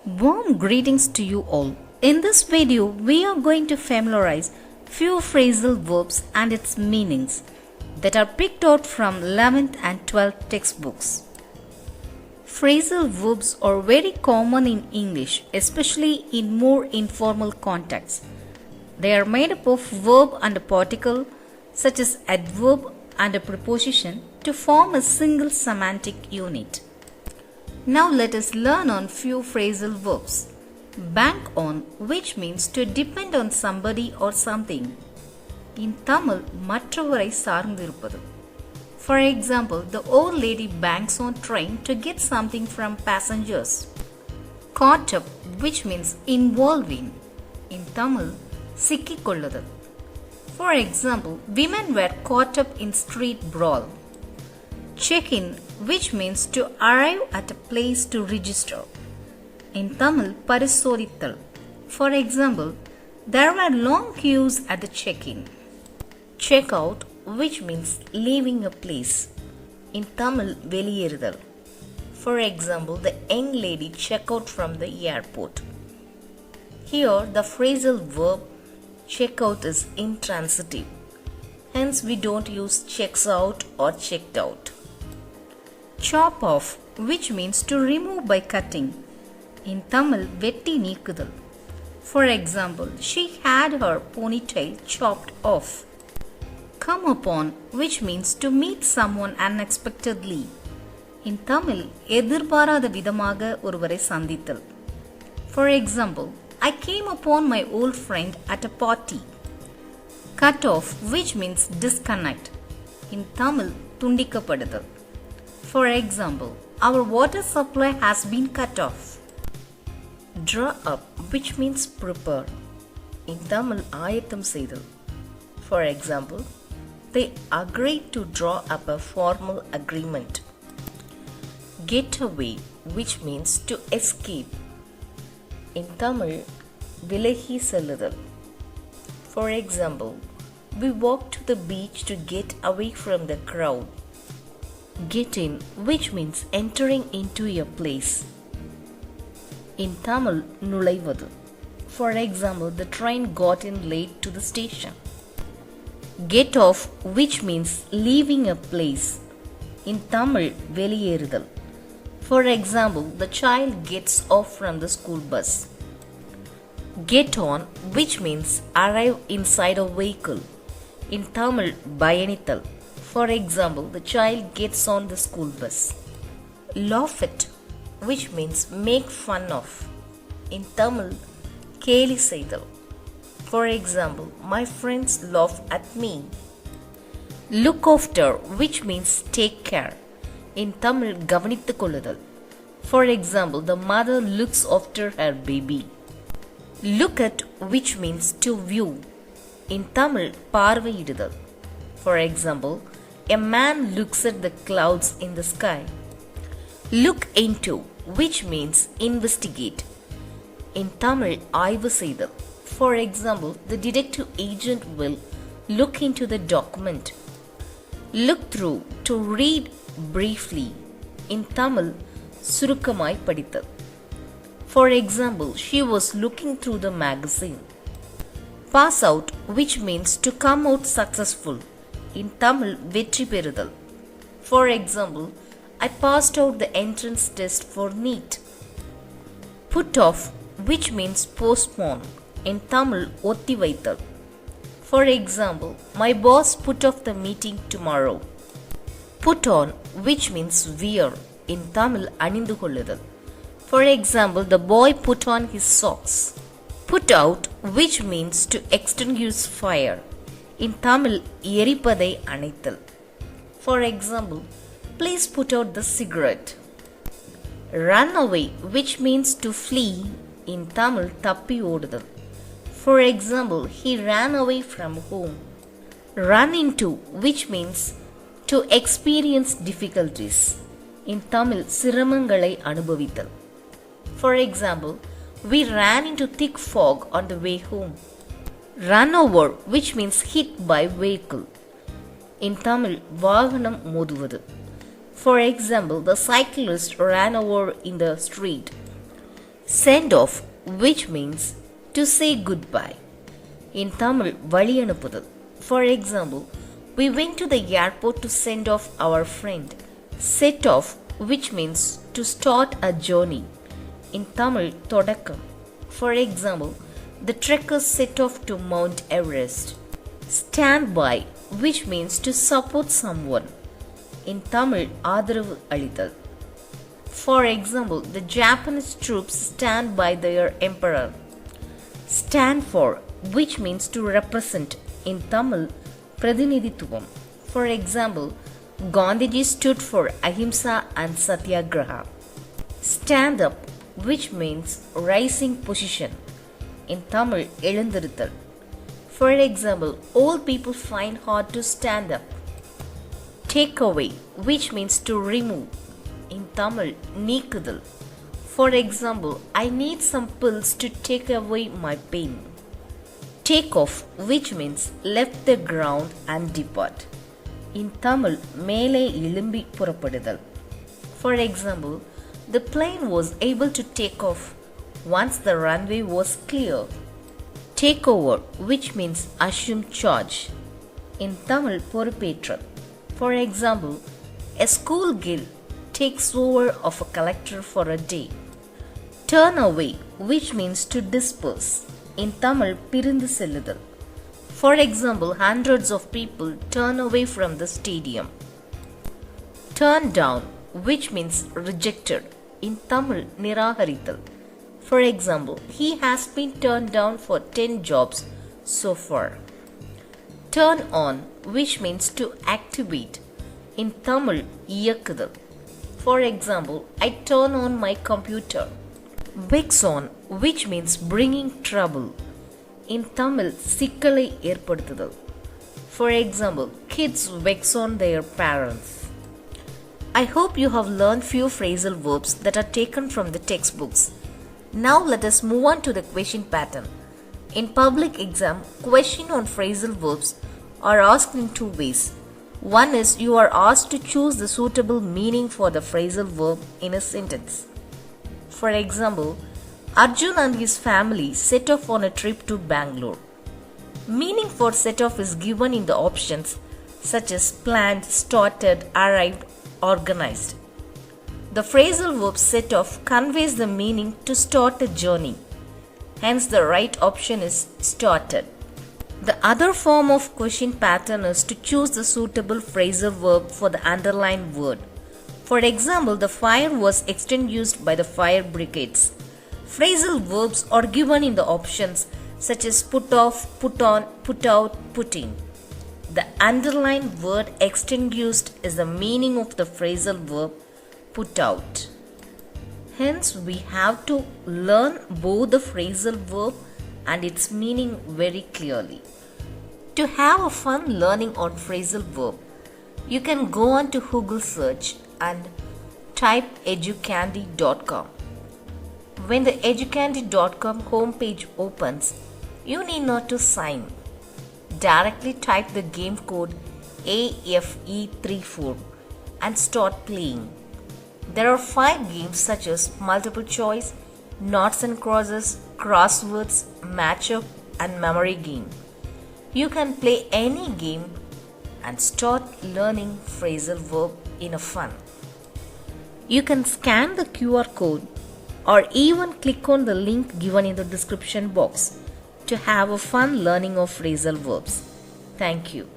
Warm greetings to you all. In this video, we are going to familiarize few phrasal verbs and its meanings that are picked out from 11th and 12th textbooks. Phrasal verbs are very common in English, especially in more informal contexts. They are made up of verb and a particle, such as adverb and a preposition, to form a single semantic unit. Now let us learn on few phrasal verbs. Bank on, which means to depend on somebody or something. In Tamil, மற்றவரை சார்ந்திருப்பது. For example, the old lady banks on train to get something from passengers. Caught up, which means involving. In Tamil, சிக்கிக்கொள்ளுதல். For example, women were caught up in street brawl. Check-in, which means to arrive at a place to register. In Tamil, parisodithal. For example, there were long queues at the check-in. Check-out, which means leaving a place. In Tamil, veliyerudal. For example, the young lady checked out from the airport. Here, the phrasal verb check-out is intransitive. Hence, we don't use checks out or checked out. Chop off, which means to remove by cutting. In Tamil, vetti neekudal. For example, she had her ponytail chopped off. Come upon, which means to meet someone unexpectedly. In Tamil, எதிர்பாராத விதமாக ஒருவரை சந்தித்தல். For example, I came upon my old friend at a party. Cut off, which means disconnect. In Tamil, துண்டிக்கப்படுதல். For example, our water supply has been cut off. Draw up, which means prepare. In Tamil, ஆயத்தம் செய்தல். For example, they agreed to draw up a formal agreement. Get away, which means to escape. In Tamil, விலகி செல்லுதல். For example, we walked to the beach to get away from the crowd. Get in, which means entering into a place. In Tamil, நுழைவது. For example, the train got in late to the station. Get off, which means leaving a place. In Tamil, வெளியேறுதல். For example, the child gets off from the school bus. Get on, which means arrive inside a vehicle. In Tamil, பயணித்தல். For example, the child gets on the school bus. Laugh at, which means make fun of. In Tamil, கேலி செய்தல். For example, my friends laugh at me. Look after, which means take care. In Tamil, கவனித்துக் கொள்ளுதல். For example, the mother looks after her baby. Look at, which means to view. In Tamil, பார்வையிடுதல். For example, a man looks at the clouds in the sky. Look into, which means investigate. In Tamil, ஆய்வு செய்தல். For example, the detective agent will look into the document. Look through, to read briefly. In Tamil, சுருக்கமாய் படித்தல். For example, she was looking through the magazine. Pass out, which means to come out successful. In Tamil, வெற்றி பெறுதல். For example, I passed out the entrance test for NEET. Put off, which means postpone. In Tamil, ஒத்தி வைத்தல். For example, my boss put off the meeting tomorrow. Put on, which means wear. In Tamil, அணிந்து கொள்ளுதல். For example, the boy put on his socks. Put out, which means to extinguish fire. In Tamil, எரிப்பதை அணைத்தல். For example, please put out the cigarette. Run away, which means to flee. In Tamil, தப்பி ஓடுதல். For example, he ran away from home. Run into, which means to experience difficulties. In Tamil, சிரமங்களை அனுபவித்தல். For example, we ran into thick fog on the way home. Run over, which means hit by vehicle. In Tamil, வாகனம் மோதுவது. For example, the cyclist ran over in the street. Send off, which means to say goodbye. In Tamil, vali anupudal. For example, we went to the airport to send off our friend. Set off, which means to start a journey. In Tamil, thodakkam. For example, the trekkers set off to Mount Everest. Stand by, which means to support someone. In Tamil, ஆதரவு அளித்தல். For example, the Japanese troops stand by their emperor. Stand for, which means to represent. In Tamil, பிரதிநிதித்துவம். For example, Gandhiji stood for ahimsa and satyagraha. Stand up, which means rising position. In Tamil, எழுந்திருத்தல். For example, all people find hard to stand up. Take away, which means to remove. In Tamil, நீக்குதல். For example, I need some pills to take away my pain. Take off, which means left the ground and depart. In Tamil, மேலே எழும்பி புறப்படுதல். For example, the plane was able to take off once the runway was clear. Take over, which means assume charge. In Tamil, பொறுப்பேற்றல். For example, a school girl takes over of a collector for a day. Turn away, which means to disperse. In Tamil, பிரிந்து செல்லுதல். For example, hundreds of people turn away from the stadium. Turn down, which means rejected. In Tamil, நிராகரித்தல். For example, he has been turned down for 10 jobs so far. Turn on, which means to activate. In Tamil, இயக்குதல். For example, I turn on my computer. Vex on, which means bringing trouble. In Tamil, சிக்கலை ஏற்படுத்துதல். For example, kids vex on their parents. I hope you have learned few phrasal verbs that are taken from the textbooks. Now let us move on to the question pattern. In public exam, question on phrasal verbs are asked in two ways. One is you are asked to choose the suitable meaning for the phrasal verb in a sentence. For example, Arjun and his family set off on a trip to Bangalore. Meaning for set off is given in the options such as planned, started, arrived, organized. The phrasal verb set off conveys the meaning to start a journey. Hence, the right option is started. The other form of question pattern is to choose the suitable phrasal verb for the underlined word. For example, the fire was extinguished by the fire brigades. Phrasal verbs are given in the options such as put off, put on, put out, put in. The underlined word extinguished is the meaning of the phrasal verb put out. Hence, we have to learn both the phrasal verb and its meaning very clearly. To have a fun learning on phrasal verb, you can go on to Google search and type educandy.com. When the educandy.com homepage opens, you need not to sign. Directly type the game code AFE34 and start playing. There are 5 games such as multiple choice, noughts and crosses, crosswords, matchup and memory game. You can play any game and start learning phrasal verb in a fun. You can scan the QR code or even click on the link given in the description box to have a fun learning of phrasal verbs. Thank you.